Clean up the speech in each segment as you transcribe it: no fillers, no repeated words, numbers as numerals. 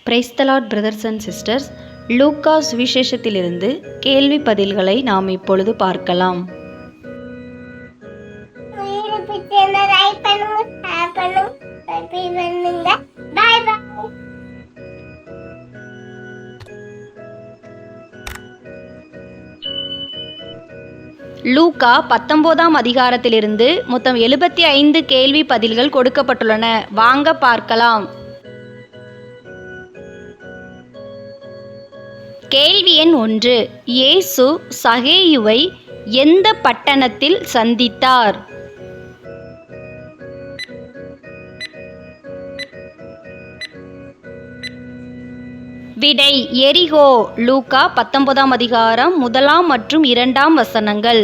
Price the lord brothers and sisters. லூக்கா சுவிசேஷத்திலிருந்து கேள்வி பதில்களை நாம் இப்பொழுது பார்க்கலாம். லூக்கா 19ஆம் அதிகாரத்திலிருந்து மொத்தம் 75 கேள்வி பதில்கள் கொடுக்கப்பட்டுள்ளன. வாங்க பார்க்கலாம். கேள்வி எண் 1. இயேசு சகேயுவை எந்த பட்டணத்தில் சந்தித்தார்? விடை எரிகோ. லூக்கா 19ஆம் அதிகாரம் 1 மற்றும் 2 வசனங்கள்.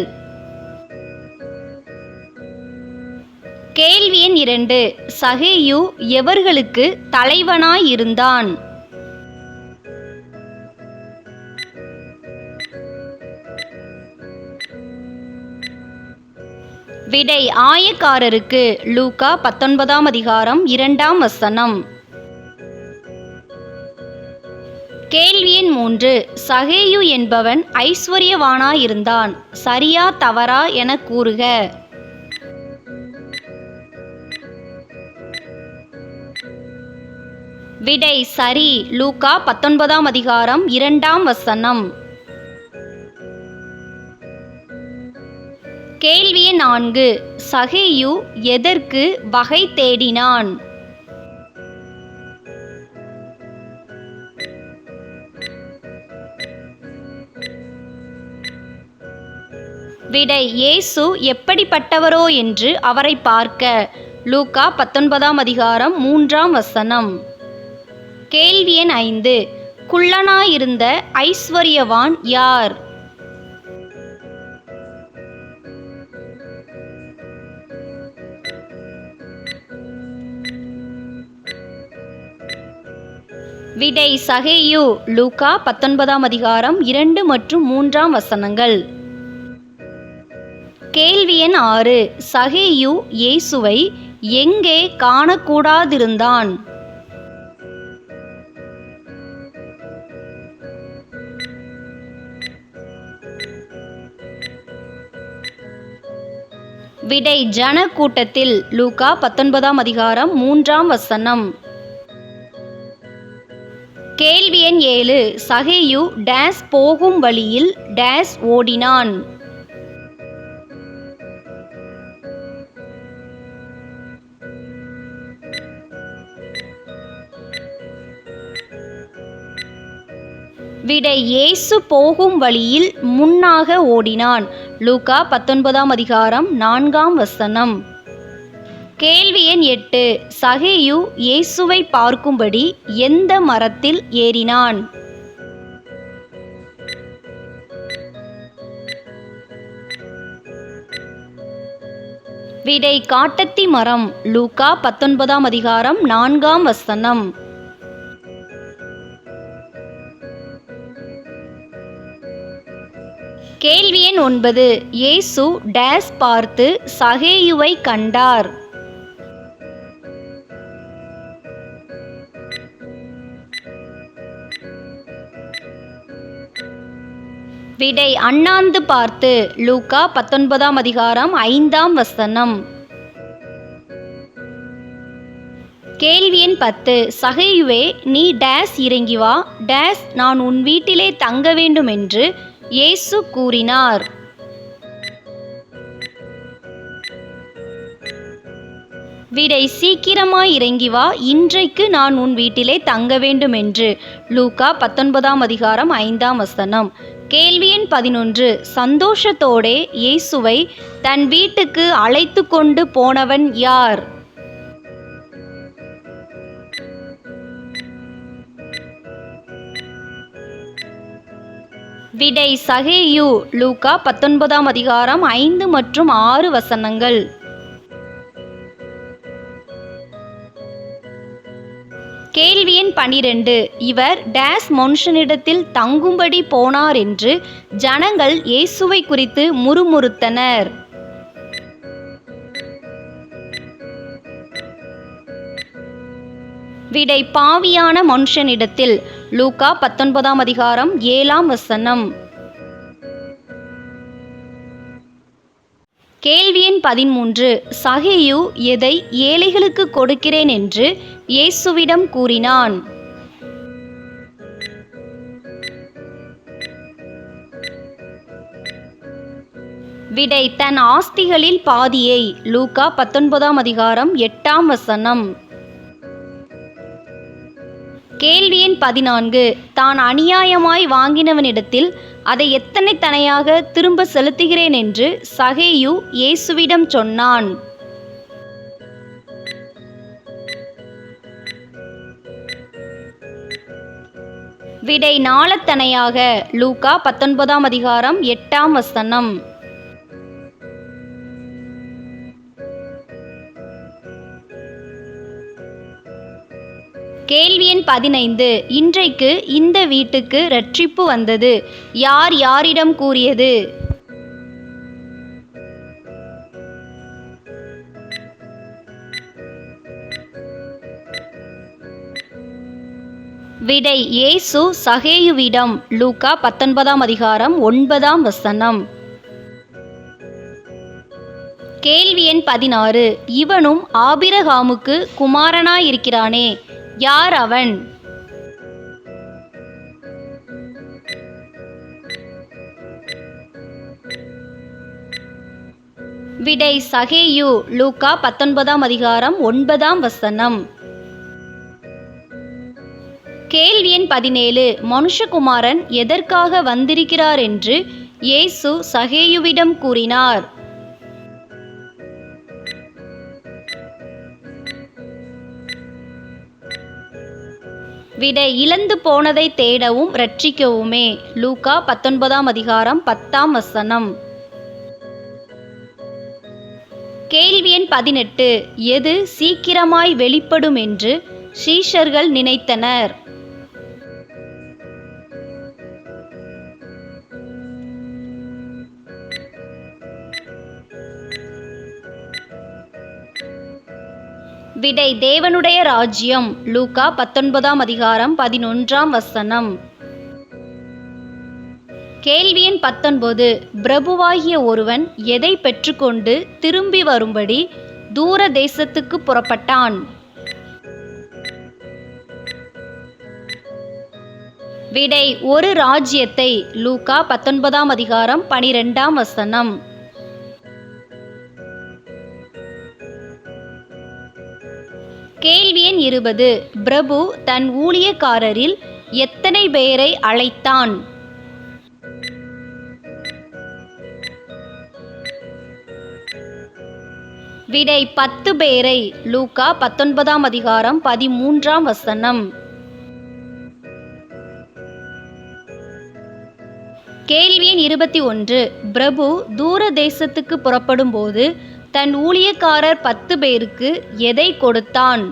கேள்வி எண் 2. சகேயு எவர்களுக்கு தலைவனாயிருந்தான்? விடை ஆயக்காரருக்கு. லூக்கா 19ஆம் அதிகாரம் 2 வசனம். கேள்வி எண் 3. சகேயு என்பவன் ஐஸ்வர்யவானாயிருந்தான். சரியா தவறா என கூறுக. விடை சரி. லூக்கா 19ஆம் அதிகாரம் 2 வசனம். கேள்வி எண் 4. சகேயு எதற்கு வகை தேடினான்? விடை இயேசு எப்படிப்பட்டவரோ என்று அவரை பார்க்க. லூக்கா 19ஆம் அதிகாரம் 3 வசனம். கேள்வி எண் 5. குள்ளனாயிருந்த ஐஸ்வர்யவான் யார்? விடை சகேயு. லூக்கா 19ஆம் அதிகாரம் 2 மற்றும் 3 வசனங்கள். கேள்வி எண் 6. சகேயு இயேசுவை எங்கே காணக்கூடாதிருந்தான்? விடை ஜன கூட்டத்தில். லூக்கா 19ஆம் அதிகாரம் 3 வசனம். கேள்வி எண் 7. சகேயு டேஸ் போகும் வழியில் டேஸ் ஓடினான்? விடை இயேசு போகும் வழியில் முன்னாக ஓடினான். லூக்கா 19ஆம் அதிகாரம் 4 வசனம். கேள்வி எண் 8. சகேயு இயேசுவை பார்க்கும்படி எந்த மரத்தில் ஏறினான்? விடை காட்டத்தி மரம். லூக்கா 19ஆம் அதிகாரம் 4 வசனம். கேள்வி எண் 9. இயேசு டேஸ் பார்த்து சகேயுவை கண்டார்? விடை அண்ணாந்து பார்த்து. லூக்கா 19ஆம் அதிகாரம் 5 வசனம். கேள்வி எண் 10. சகேயுவே நீ டேஸ் இறங்கி வா டேஸ் நான் உன் வீட்டிலே தங்க வேண்டும் என்று இயேசு கூறினார்? விடை சீக்கிரமாய் இறங்கி வா இன்றைக்கு நான் உன் வீட்டிலே தங்க வேண்டும் என்று. லூக்கா 19ஆம் அதிகாரம் 5 வசனம். கேள்வி எண் 11. சந்தோஷத்தோடே இயேசுவை தன் வீட்டுக்கு அழைத்து கொண்டு போனவன் யார்? விடை சகேயு. லூக்கா 19ஆம் அதிகாரம் 5 மற்றும் 6 வசனங்கள். கேள்வி எண் 12. இவர் டேஸ் மனுஷனிடத்தில் தங்கும்படி போனார் என்று ஜனங்கள் இயேசுவை குறித்து முறுமுறுத்தனர். விடை பாவியான மனுஷனிடத்தில். லூக்கா 19ஆம் அதிகாரம் 7ஆம் வசனம். கேள்வி எண் 13. சகேயு எதை ஏழைகளுக்கு கொடுக்கிறேன் என்று இயேசுவிடம் கூறினான்? விடை தன் ஆஸ்திகளில் பாதியை. லூக்கா 19ஆம் அதிகாரம் 8ஆம் வசனம். கேள்வி எண் 14. தான் அநியாயமாய் வாங்கினவனிடத்தில் அதை எத்தனை தனையாக திரும்ப செலுத்துகிறேன் என்று சகேயு இயேசுவிடம் சொன்னான்? விடை 4 தனையாக. லூக்கா 19ஆம் அதிகாரம் 8ஆம் வசனம். கேள்வி எண் 15. இன்றைக்கு இந்த வீட்டுக்கு இரட்சிப்பு வந்தது. யார் யாரிடம் கூறியது? விடை இயேசு சகேயுவிடம். லூக்கா 19ஆம் அதிகாரம் 9ஆம் வசனம். கேள்வி எண் 16. இவனும் ஆபிரகாமுக்கு குமாரனாயிருக்கிறானே, யார் அவன்? விடை சகேயு. லூக்கா 19ஆம் அதிகாரம் 9ஆம் வசனம். கேள்வி எண் 17. மனுஷகுமாரன் எதற்காக வந்திருக்கிறார் என்று இயேசு சகேயுவிடம் கூறினார்? விடை இழந்து போனதை தேடவும் இரட்சிக்கவுமே. லூக்கா 19ஆம் அதிகாரம் 10ஆம் வசனம். கேள்வி எண் 18. எது சீக்கிரமாய் வெளிப்படும் என்று சீஷர்கள் நினைத்தனர்? விடை தேவனுடைய ராஜ்யம். லூக்கா 19ஆம் அதிகாரம் 11ஆம் வசனம். கேள்வி எண் 19. பிரபுவாகிய ஒருவன் எதை பெற்றுக்கொண்டு திரும்பி வரும்படி தூர தேசத்துக்கு புறப்பட்டான்? விடை ஒரு ராஜ்யத்தை. லூக்கா 19ஆம் அதிகாரம் 12ஆம் வசனம். கேள்வி எண் 20. பிரபு தன் ஊழியக்காரரில் எத்தனை பேரை அழைத்தான்? விடை 10 பேரை. லூக்கா 19ஆம் அதிகாரம் 13ஆம் வசனம். கேள்வி எண் 21. பிரபு தூர தேசத்துக்கு புறப்படும் போது தன் ஊழியக்காரர் 10 பேருக்கு எதை கொடுத்தான்?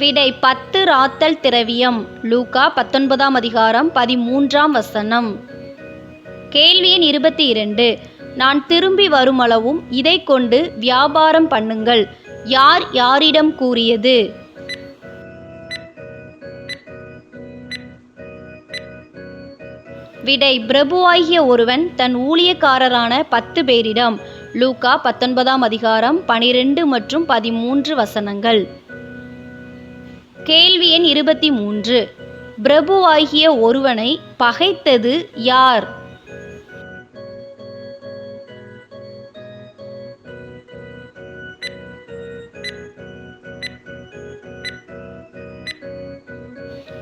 விடை 10 ராத்தல் திரவியம். லூக்கா 19ஆம் அதிகாரம் 13ஆம் வசனம். கேள்வி எண் 22. நான் திரும்பி வருமளவும் இதை கொண்டு வியாபாரம் பண்ணுங்கள், யார் யாரிடம் கூறியது? விடை பிரபுவாகிய ஒருவன் தன் ஊழியக்காரரான 10 பேரிடம். லூக்கா 19ஆம் அதிகாரம் 12 மற்றும் 13 வசனங்கள். கேள்வி எண் 23. பிரபுவாகிய ஒருவனை பகைத்தது யார்?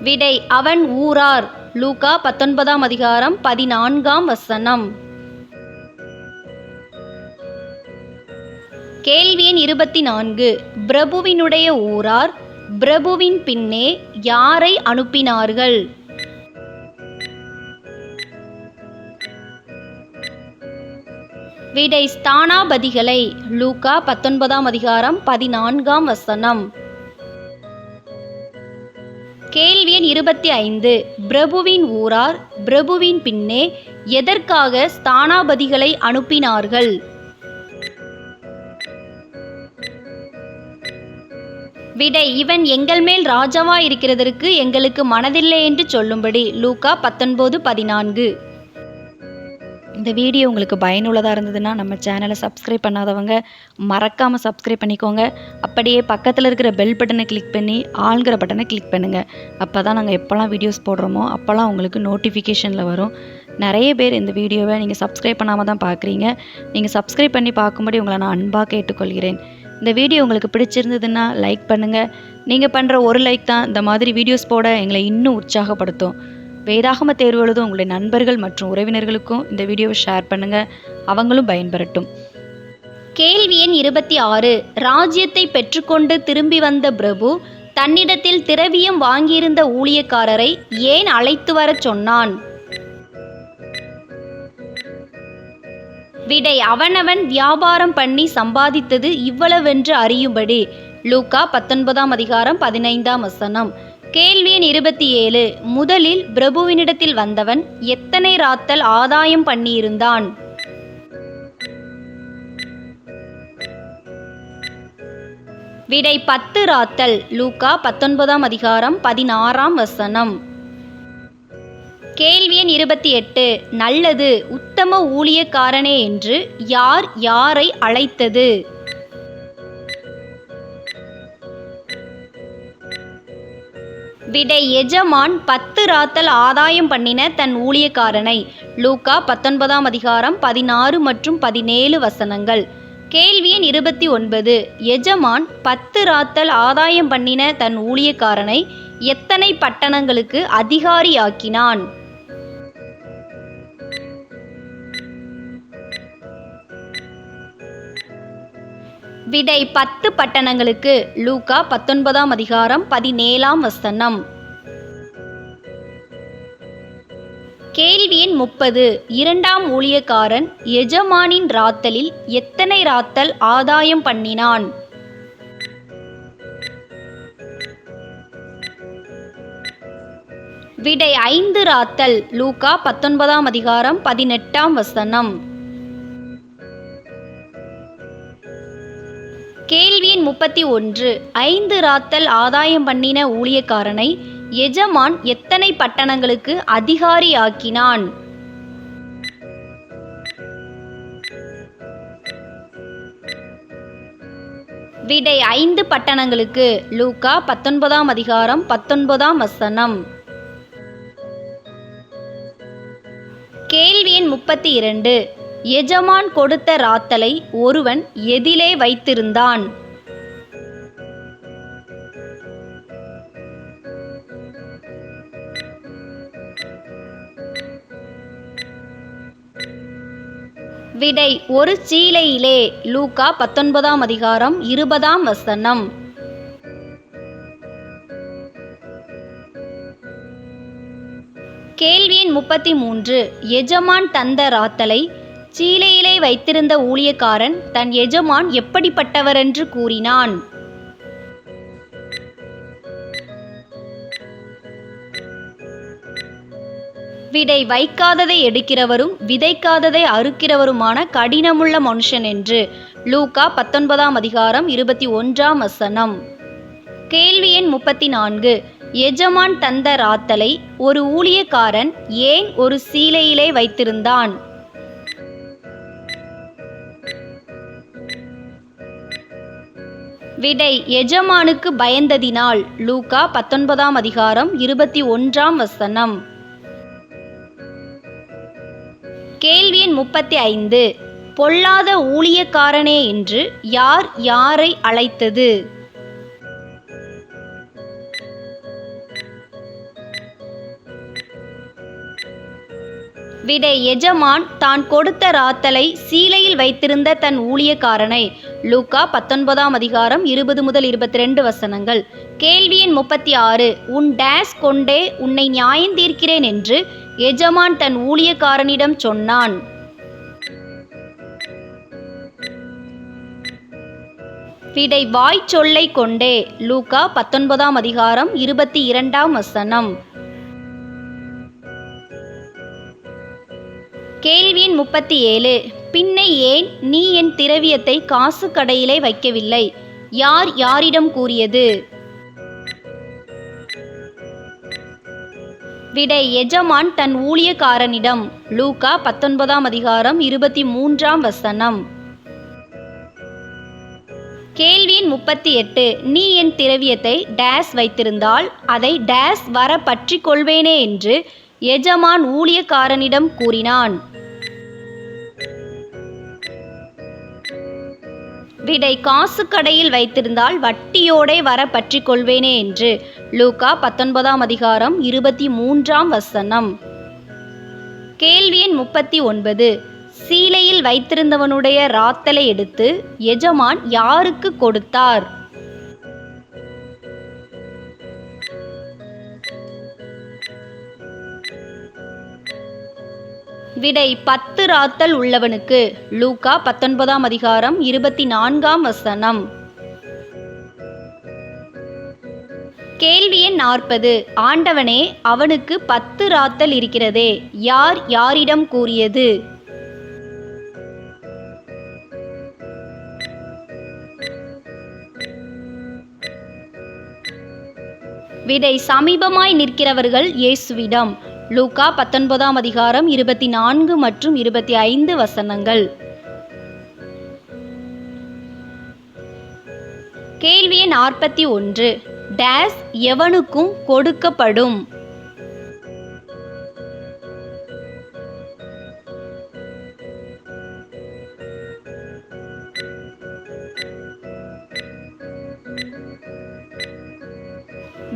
விடை அவன் ஊரார். லூக்கா 19ஆம் அதிகாரம் 14ஆம் வசனம். கேள்வி எண் 24. பிரபுவினுடைய ஊரார் பிரபுவின் பின்னே யாரை அனுப்பினார்கள்? விடை ஸ்தானாபதிகளை. லூக்கா 19ஆம் அதிகாரம் 14ஆம் வசனம். கேள்வி எண் 25. பிரபுவின் ஊரார் பிரபுவின் பின்னே எதற்காக ஸ்தானாபதிகளை அனுப்பினார்கள்? விடை, இவன் எங்கள் மேல் ராஜாவா இருக்கிறதற்கு எங்களுக்கு மனதில்லை என்று சொல்லும்படி. லூக்கா 19:14. இந்த வீடியோ உங்களுக்கு பயனுள்ளதாக இருந்ததுன்னா நம்ம சேனலை சப்ஸ்கிரைப் பண்ணாதவங்க மறக்காமல் சப்ஸ்கிரைப் பண்ணிக்கோங்க. அப்படியே பக்கத்தில் இருக்கிற பெல் பட்டனை கிளிக் பண்ணி ஆள்கிற பட்டனை கிளிக் பண்ணுங்கள். அப்போ தான் நாங்கள் எப்போல்லாம் வீடியோஸ் போடுறோமோ அப்போல்லாம் உங்களுக்கு நோட்டிஃபிகேஷனில் வரும். நிறைய பேர் இந்த வீடியோவை நீங்கள் சப்ஸ்கிரைப் பண்ணாமல் தான் பார்க்குறீங்க. நீங்கள் சப்ஸ்கிரைப் பண்ணி பார்க்கும்படி உங்களை நான் அன்பாக கேட்டுக்கொள்கிறேன். இந்த வீடியோ உங்களுக்கு பிடிச்சிருந்ததுன்னா லைக் பண்ணுங்கள். நீங்கள் பண்ணுற ஒரு லைக் தான் இந்த மாதிரி வீடியோஸ் போட எங்களை இன்னும் உற்சாகப்படுத்தும். வேதாகம தேர்வு எழுதும் உங்களுடைய நண்பர்கள் மற்றும் உறவினர்களுக்கும் இந்த வீடியோவை ஷேர் பண்ணுங்கள், அவங்களும் பயன்பெறட்டும். கேள்வி எண் 26. ராஜ்யத்தை பெற்றுக்கொண்டு திரும்பி வந்த பிரபு தன்னிடத்தில் திரவியம் வாங்கியிருந்த ஊழியக்காரரை ஏன் அழைத்து வரச் சொன்னான்? விடை, அவனவன் வியாபாரம் பண்ணி சம்பாதித்தது இவ்வளவென்று அறியும்படி. லூக்கா 19:15. கேள்வி எண் 27. முதலில் பிரபுவினிடத்தில் வந்தவன் எத்தனை ராத்தல் ஆதாயம் பண்ணியிருந்தான்? விடை, 10 ராத்தல். லூக்கா 19:16. கேள்வி எண் 28. நல்லது, உத்தம ஊழியக்காரனே என்று யார் யாரை அழைத்தது? விடை, எஜமான் 10 ராத்தல் ஆதாயம் பண்ணின தன் ஊழியக்காரனை. லூக்கா 19:16 மற்றும் 17. கேள்வி எண் 29. எஜமான் 10 ராத்தல் ஆதாயம் பண்ணின தன் ஊழியக்காரனை எத்தனை பட்டணங்களுக்கு அதிகாரியாக்கினான்? விடை, 10 பட்டணங்களுக்கு. லூக்கா 19:17. கேள்வி எண் 30. இரண்டாம் ஊழியக்காரன் எஜமானின் ராத்தலில் எத்தனை ராத்தல் ஆதாயம் பண்ணினான்? விடை, 5 ராத்தல். லூக்கா 19:18. கேள்வி எண் 31. 5 ராத்தல் ஆதாயம் பண்ணின ஊழியக்காரனை எஜமான் எத்தனை பட்டணங்களுக்கு அதிகாரியாக்கினான்? விடை, 5 பட்டணங்களுக்கு. லூக்கா 19:19. கேள்வி எண் 32. எஜமான் கொடுத்த ராத்தலை ஒருவன் எதிலே வைத்திருந்தான்? விடை, ஒரு சீலையிலே. லூக்கா 19:20. கேள்வி எண் 33. எஜமான் தந்த ராத்தலை சீலையிலே வைத்திருந்த ஊழியக்காரன் தன் எஜமான் எப்படிப்பட்டவரென்று கூறினான்? விடை, வைக்காததை எடுக்கிறவரும் விதைக்காததை அறுக்கிறவருமான கடினமுள்ள மனுஷன் என்று. லூக்கா 19:21. கேள்வி எண் 34. எஜமான் தந்த ராத்தலை ஒரு ஊழியக்காரன் ஏன் ஒரு சீலையிலே வைத்திருந்தான்? விடை, எஜமானுக்கு பயந்ததினால். லூக்கா 19:21. கேள்வி எண் 35. பொல்லாத ஊழியக்காரனே என்று யார் யாரை அழைத்தது? விடை, எஜமான் தான் கொடுத்த ராத்தலை சீலையில் வைத்திருந்த தன் ஊழியக்காரனை. லூக்கா 19:20-22. கேள்வி எண் 36. உன் டேஸ் கொண்டே உன்னை நியாயந்தீர்க்கிறேன் என்று எஜமான் தன் ஊழியக்காரனிடம் சொன்னான். விடை வாய் சொல்லை கொண்டே. லூக்கா 19ஆம் அதிகாரம் 22ஆம் வசனம். கேள்வி எண் 37. பின்னை ஏன் நீ என் திரவியத்தை காசு கடையிலே வைக்கவில்லை? யார் யாரிடம் கூறியது? விடை எஜமான் தன் ஊழியக்காரனிடம். லூக்கா 19ஆம் அதிகாரம் 23ஆம் வசனம். கேள்வி எண் 38. நீ என் திரவியத்தை டேஸ் வைத்திருந்தால் அதை டேஸ் வர பற்றி கொள்வேனே என்று எஜமான் ஊழியக்காரனிடம் கூறினான். விடை காசு கடையில் வைத்திருந்தால் வட்டியோடே வர பற்றி கொள்வேனே என்று. லூக்கா 19ஆம் அதிகாரம் 23ஆம் வசனம். கேள்வி எண் 39. சீலையில் வைத்திருந்தவனுடைய ராத்தலை எடுத்து எஜமான் யாருக்கு கொடுத்தார்? விடை 10 ராத்தல் உள்ளவனுக்கு. லூக்கா 19ஆம் அதிகாரம் 24ஆம் வசனம். கேள்வி எண் 40. ஆண்டவனே, அவனுக்கு 10 ராத்தல் இருக்கிறதே, யார் யாரிடம் கூறியது? விடை சமீபமாய் நிற்கிறவர்கள் இயேசுவிடம். லூக்கா 19ஆம் அதிகாரம் 24 மற்றும் 25 வசனங்கள். கேள்வி எண் 41. டேஸ் எவனுக்கும் கொடுக்கப்படும்?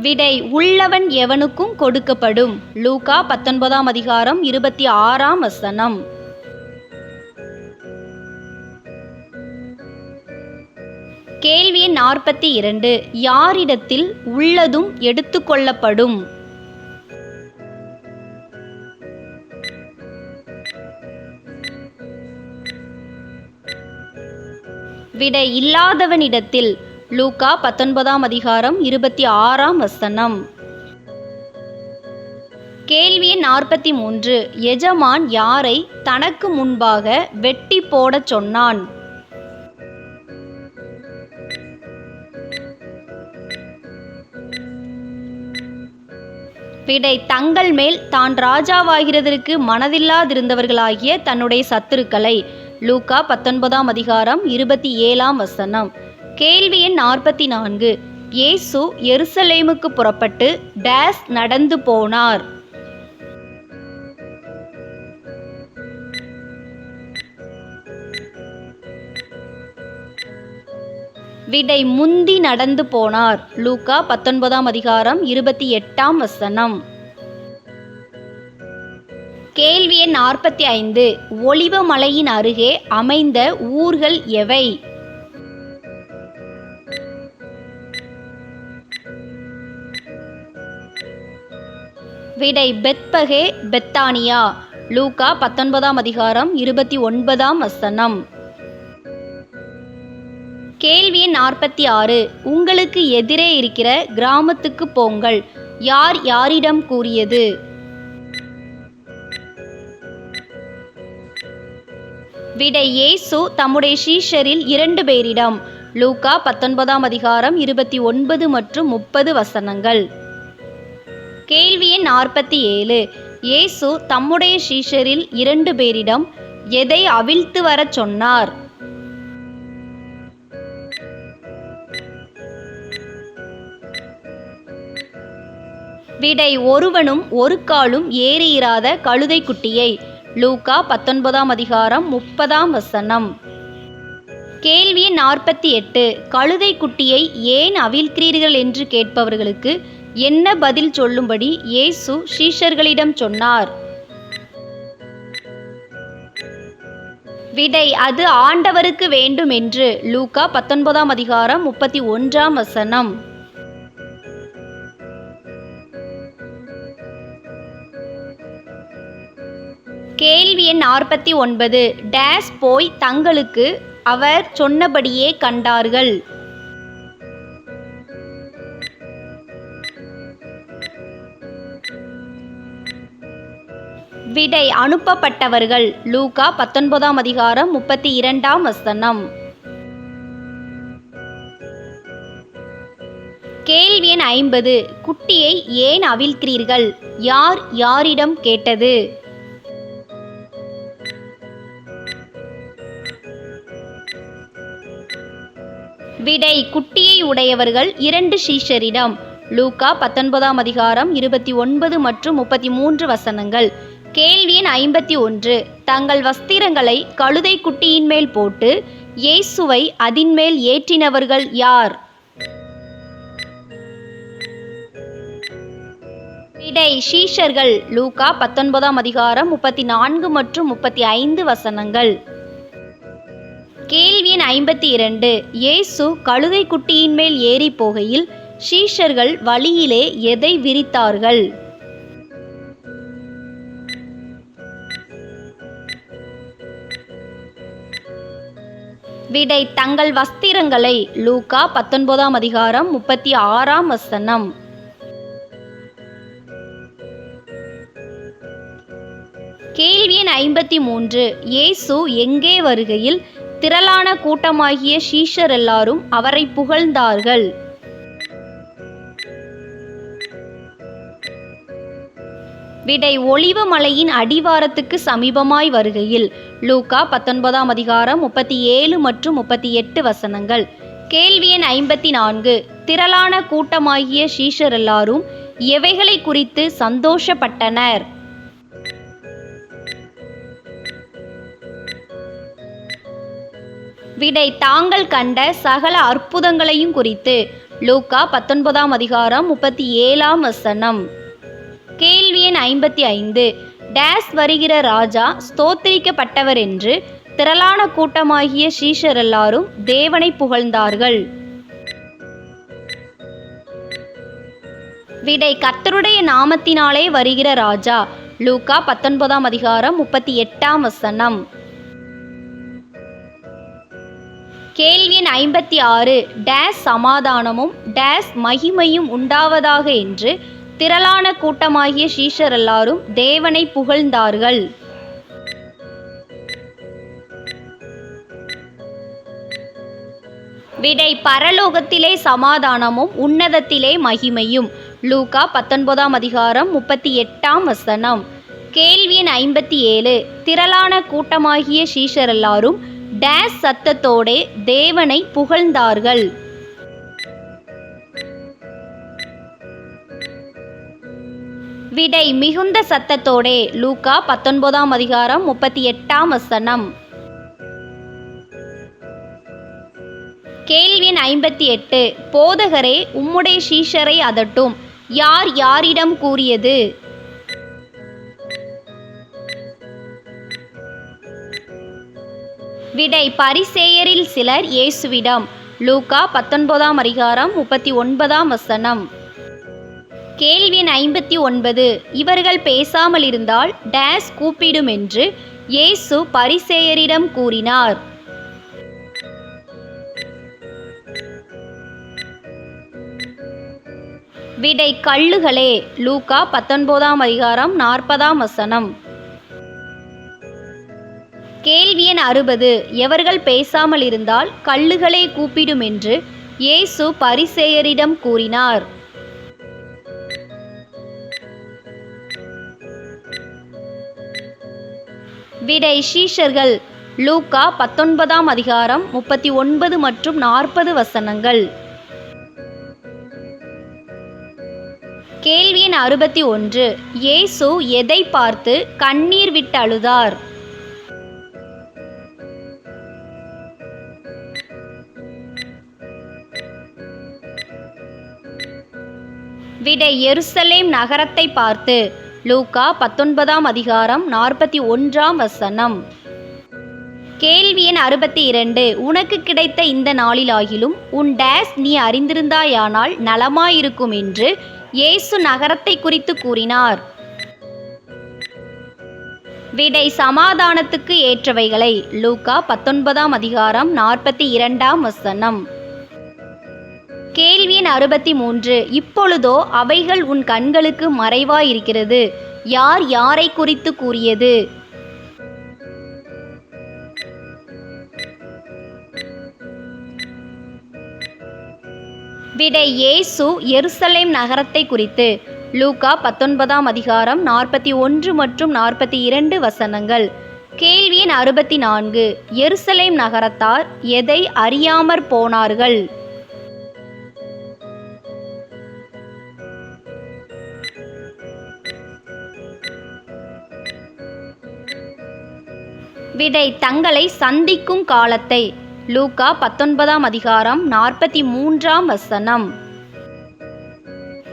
விடை உள்ளவன் எவனுக்கும் கொடுக்கப்படும். லூக்கா 19ஆம் அதிகாரம் 26ஆம் வசனம். கேள்வி எண் 42. யாரிடத்தில் உள்ளதும் எடுத்துக்கொள்ளப்படும்? விடை இல்லாதவனிடத்தில். லூக்கா 19ஆம் அதிகாரம் 26ஆம் வசனம். கேள்வி எண் 43. எஜமான் யாரை தனக்கு முன்பாக வெட்டி போடச் சொன்னான்? விடை தங்கள் மேல் தான் ராஜாவாகிறதற்கு மனதில்லாதிருந்தவர்களாகிய தன்னுடைய சத்துருக்களை. லூக்கா 19ஆம் அதிகாரம் 27ஆம் வசனம். கேள்வி எண் 44. இயேசு எருசலேமுக்கு புறப்பட்டு டேஸ் நடந்து போனார்? விடை முந்தி நடந்து போனார். லூக்கா 19ஆம் அதிகாரம் 28ஆம் வசனம். கேள்வி எண் 45. ஒலிவ மலையின் அருகே அமைந்த ஊர்கள் எவை? விடை பெத்பகே, பெத்தானியா. லூக்கா 19ஆம் அதிகாரம் 29ஆம் வசனம். கேள்வி எண் 46. உங்களுக்கு எதிரே இருக்கிற கிராமத்துக்கு போங்கள், யார் யாரிடம் கூறியது? விடை இயேசு தம்முடைய சீஷரில் 2 பேரிடம். லூக்கா 19ஆம் அதிகாரம் 29 மற்றும் 30 வசனங்கள். கேள்வி எண் 47. இயேசு தம்முடைய சீஷரில் 2 பேரிடம் எதை அவிழ்த்து வரச் சொன்னார்? விடை ஒருவனும் ஒரு காலும் ஏறியிராத கழுதை குட்டியை. லூக்கா 19ஆம் அதிகாரம் 30ஆம் வசனம். கேள்வி 48. கழுதை குட்டியை ஏன் அவிழ்க்கிறீர்கள் என்று கேட்பவர்களுக்கு என்ன பதில் சொல்லும்படி இயேசு சீஷர்களிடம் சொன்னார்? விடை அது ஆண்டவருக்கு வேண்டும் என்று. லூக்கா 19ஆம் அதிகாரம் 31ஆம் வசனம். கேள்வி எண் 49. டேஸ் போய் தங்களுக்கு அவர் சொன்னபடியே கண்டார்கள். விடை அனுப்பப்பட்டவர்கள் லூக்கா 19ஆம் அதிகாரம் 32ஆம் வசனம். கேள்வி எண் 50. குட்டியை ஏன் அவிழ்க்கிறீர்கள்? யார் யாரிடம் கேட்டது? விடை குட்டியை உடையவர்கள் 2 சீஷரிடம். லூக்கா 19ஆம் அதிகாரம் 29 மற்றும் 33 வசனங்கள். கேள்வி எண் 51. தங்கள் வஸ்திரங்களை கழுதை குட்டியின் மேல் போட்டு இயேசுவை அதின்மேல் ஏற்றினவர்கள் யார்? விடை சீஷர்கள். லூக்கா 19ஆம் அதிகாரம் 34 மற்றும் 35 வசனங்கள். கேள்வி எண் 52. இயேசு கழுதை குட்டியின் மேல் ஏறி போகையில் சீஷர்கள் வழியிலே எதை விரித்தார்கள்? விடை தங்கள் வஸ்திரங்களை. லூக்கா 19ஆம் அதிகாரம் 36ஆம் வசனம். கேள்வி எண் 53. இயேசு எங்கே வருகையில் திரளான கூட்டமாகிய சீஷர் எல்லாரும் அவரை புகழ்ந்தார்கள்? விடை ஒலிவ மலையின் அடிவாரத்துக்கு சமீபமாய் வருகையில். லூக்கா 19ஆம் அதிகாரம் 37 மற்றும் 38 வசனங்கள். கேள்வி எண் 54. திரளான கூட்டமாகிய சீஷர் எல்லாரும் எவைகளை குறித்து சந்தோஷப்பட்டனர்? விடை தாங்கள் கண்ட சகல அற்புதங்களையும் குறித்து. லூக்கா 19ஆம் அதிகாரம் 37ஆம் வசனம். கேள்வி எண் 55. டேஸ் வருகிற ராஜா ஸ்தோத்திரிக்கப்பட்டவர் என்று திரளான கூட்டமாகிய சீஷர் எல்லாரும் தேவனை புகழ்ந்தார்கள்? விடை கர்த்தருடைய நாமத்தினாலே வருகிற ராஜா. லூக்கா 19ஆம் அதிகாரம் 38ஆம் வசனம். கேள்வி எண் 56. டேஸ் சமாதானமும் டேஸ் மகிமையும் உண்டாவதாக என்று திரளான கூட்டமாகிய சீஷர் எல்லாரும் தேவனை புகழ்ந்தார்கள்? விடை பரலோகத்திலே சமாதானமும் உன்னதத்திலே மகிமையும். லூக்கா 19ஆம் அதிகாரம் 38ஆம் வசனம். கேள்வி எண் 57. திரளான கூட்டமாகிய சீஷர் எல்லாரும் டேஸ் சத்தத்தோடே தேவனை புகழ்ந்தார்கள்? விடை மிகுந்த சத்தத்தோடே. லூக்கா 19ஆம் அதிகாரம் 38ஆம் வசனம். கேள்வி எண் 58. போதகரே, உம்முடைய சீஷரை அதட்டும், யார் யாரிடம் கூறியது? விடை பரிசேயரில் சிலர் இயேசுவிடம். லூக்கா 19ஆம் அதிகாரம் 39ஆம் வசனம். கேள்வி எண் 59. இவர்கள் பேசாமல் இருந்தால் டேஸ் கூப்பிடும் என்று இயேசு பரிசேயரிடம் கூறினார்? விடை கல்லுகளே. லூக்கா 19ஆம் அதிகாரம் 40ஆம் வசனம். கேள்வி எண் 60. எவர்கள் பேசாமல் இருந்தால் கல்லுகளே கூப்பிடும் என்று இயேசு பரிசேயரிடம் கூறினார்? விடை சீஷர்கள். லூக்கா 19ஆம் அதிகாரம் 39 மற்றும் 40 வசனங்கள். கேள்வி எண் 61. இயேசு எதை பார்த்து கண்ணீர் விட்டு அழுதார்? விடை எருசலேம் நகரத்தை பார்த்து. லூக்கா 19ஆம் அதிகாரம் 41ஆம் வசனம். கேள்வி எண் 62. உனக்கு கிடைத்த இந்த நாளிலாகிலும் உன் டேஸ் நீ அறிந்திருந்தாயானால் நலமாயிருக்கும் என்று இயேசு நகரத்தை குறித்து கூறினார்? விடை சமாதானத்துக்கு ஏற்றவைகளை. லூக்கா 19ஆம் அதிகாரம் 42ஆம் வசனம். கேள்வி எண் 63. இப்பொழுதோ அவைகள் உன் கண்களுக்கு மறைவாயிருக்கிறது, யார் யாரை குறித்து கூறியது? விடை இயேசு எருசலேம் நகரத்தை குறித்து. லூக்கா 19ஆம் அதிகாரம் 41 மற்றும் 42 வசனங்கள். கேள்வி எண் 64. எருசலேம் நகரத்தார் எதை அறியாமற் போனார்கள்? விடை தங்களை சந்திக்கும் காலத்தை. லூக்கா 19ஆம் அதிகாரம் 43ஆம் வசனம்.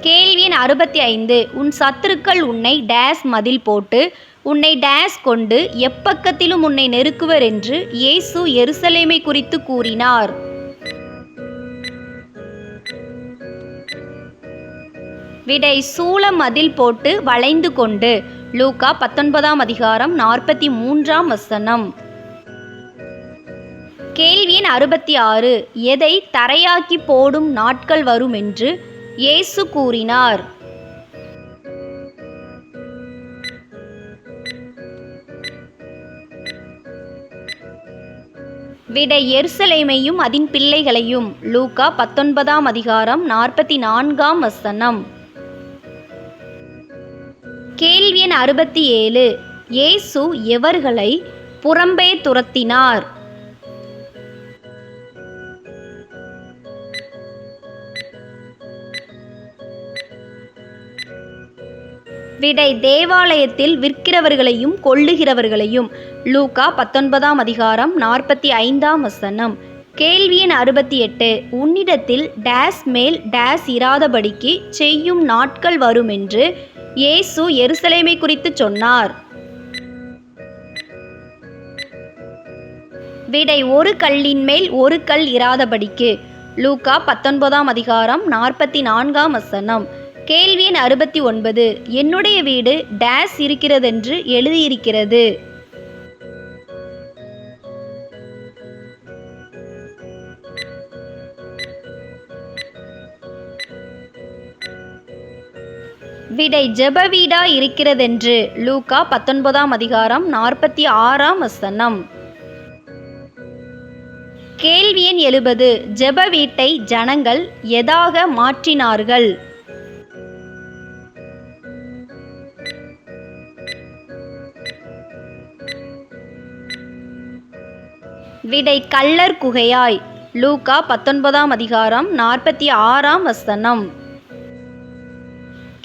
கேள்வி எண் 65. உன் சத்துருக்கள் உன்னை டேஸ் மதில் போட்டு உன்னை டேஸ் கொண்டு எப்பக்கத்திலும் உன்னை நெருக்குவர் என்று இயேசு எருசலேமை குறித்து கூறினார்? விடை சூழ மதில் போட்டு வளைந்து கொண்டு. லூக்கா 19ஆம் அதிகாரம் 43ஆம் வசனம். கேள்வி எண் 66. எதை தரையாக்கி போடும் நாட்கள் வரும் என்று இயேசு கூறினார்? விடை எருசலேமையும் அதன் பிள்ளைகளையும். லூக்கா 19ஆம் அதிகாரம் 44ஆம் வசனம். கேள்வி எண் 67. இயேசு எவர்களை புறம்பே துரத்தினார்? விடை தேவாலயத்தில் விற்கிறவர்களையும் கொள்ளுகிறவர்களையும். லூக்கா 19ஆம் அதிகாரம் 45ஆம் வசனம். கேள்வி எண் 68. உன்னிடத்தில் டேஸ் மேல் டேஸ் இராதபடிக்கு செய்யும் நாட்கள் வரும் என்று இயேசு எருசலேமை குறித்து சொன்னார்? விடை ஒரு கல்லின் மேல் ஒரு கல் இராதபடிக்கு. லூக்கா 19ஆம் அதிகாரம் 44ஆம் வசனம். கேள்வி எண் 69. என்னுடைய வீடு டேஸ் இருக்கிறதென்று எழுதியிருக்கிறது? விடை ஜெப வீடா இருக்கிறதென்று. லூக்கா 19ஆம் அதிகாரம் 46ஆம் வசனம். கேள்வி எண் 70. ஜெப வீட்டை ஜனங்கள் எதாக மாற்றினார்கள்? விடை கள்ளர் குகையாய். லூக்கா 19ஆம் அதிகாரம் 46ஆம் வசனம்.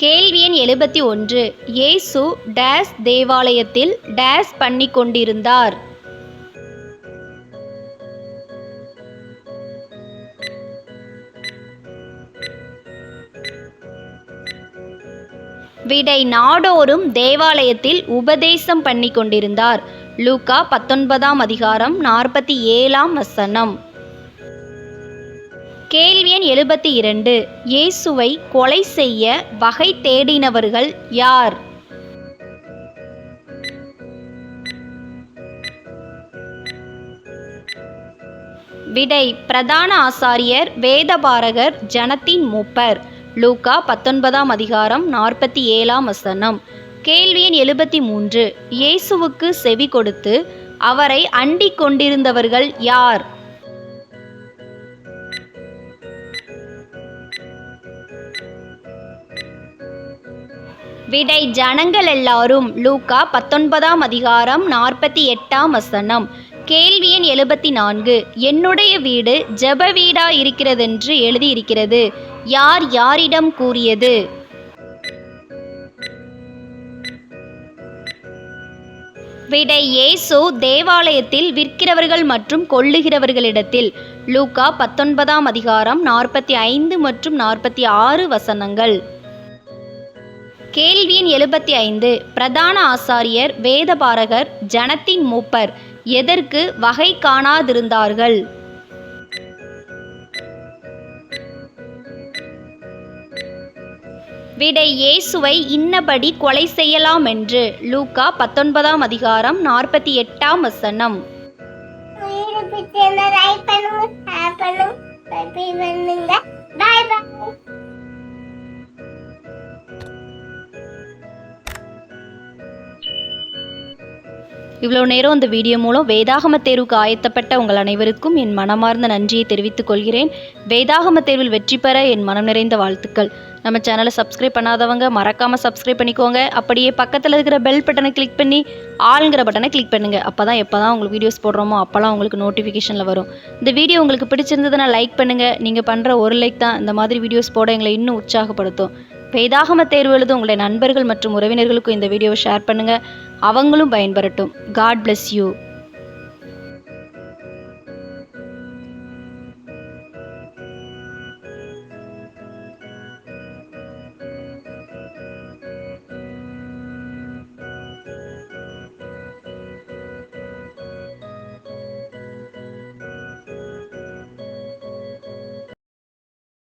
கேள்வி எண் 71. இயேசு டேஸ் தேவாலயத்தில் டேஸ் பண்ணி கொண்டிருந்தார்? விடை நாடோறும் தேவாலயத்தில் உபதேசம் பண்ணி கொண்டிருந்தார். லூக்கா 19ஆம் அதிகாரம் 47ஆம் வசனம். கேள்வி எண் 72. இயேசுவை கொலை செய்ய வகை தேடினவர்கள் யார்? விடை பிரதான ஆசாரியர், வேதபாரகர், ஜனத்தின் மூப்பர். லூக்கா 19ஆம் அதிகாரம் 47ஆம் வசனம். கேள்வி எண் 73. இயேசுவுக்கு செவி கொடுத்து அவரை அண்டிக் கொண்டிருந்தவர்கள் யார்? விடை ஜனங்கள் எல்லாரும். லூக்கா 19ஆம் அதிகாரம் 48ஆம் வசனம். கேள்வி எண் 74. என்னுடைய வீடு ஜெப வீடா இருக்கிறதென்று எழுதியிருக்கிறது. யார் யாரிடம் கூறியது? விடை இயேசு தேவாலயத்தில் விற்கிறவர்கள் மற்றும் கொள்ளுகிறவர்களிடத்தில். லூக்கா 19ஆம் அதிகாரம் 45 மற்றும் 46 வசனங்கள். கேள்வி எண் 75. பிரதான ஆசாரியர், வேதபாரகர், ஜனத்தின் மூப்பர் எதற்கு வகை காணாதிருந்தார்கள்? விடை இயேசுவை இன்னபடி கொலை செய்யலாம் என்று. லூக்கா 19ஆம் அதிகாரம் 48ஆம் வசனம். இவ்வளோ நேரம் இந்த வீடியோ மூலம் வேதாகம தேர்வுக்கு ஆயத்தப்பட்ட உங்கள் அனைவருக்கும் என் மனமார்ந்த நன்றியை தெரிவித்துக் கொள்கிறேன். வேதாகம தேர்வில் வெற்றி பெற என் மனம் நிறைந்த வாழ்த்துக்கள். நம்ம சேனலை சப்ஸ்கிரைப் பண்ணாதவங்க மறக்காமல் சப்ஸ்கிரைப் பண்ணிக்கோங்க. அப்படியே பக்கத்தில் இருக்கிற பெல் பட்டனை கிளிக் பண்ணி ஆளுங்கிற பட்டனை கிளிக் பண்ணுங்கள். அப்போ தான் உங்களுக்கு வீடியோஸ் போடுறோமோ அப்போல்லாம் உங்களுக்கு நோட்டிஃபிகேஷனில் வரும். இந்த வீடியோ உங்களுக்கு பிடிச்சிருந்ததுன்னா லைக் பண்ணுங்கள். நீங்கள் பண்ணுற ஒரு லைக் தான் இந்த மாதிரி வீடியோஸ் போட எங்களை இன்னும் உற்சாகப்படுத்தும். வேதாகம தேர்வு எழுதும் உங்களுடைய நண்பர்கள் மற்றும் உறவினர்களுக்கும் இந்த வீடியோவை ஷேர் பண்ணுங்கள். அவங்களும் பயன்பெறட்டும். God bless you.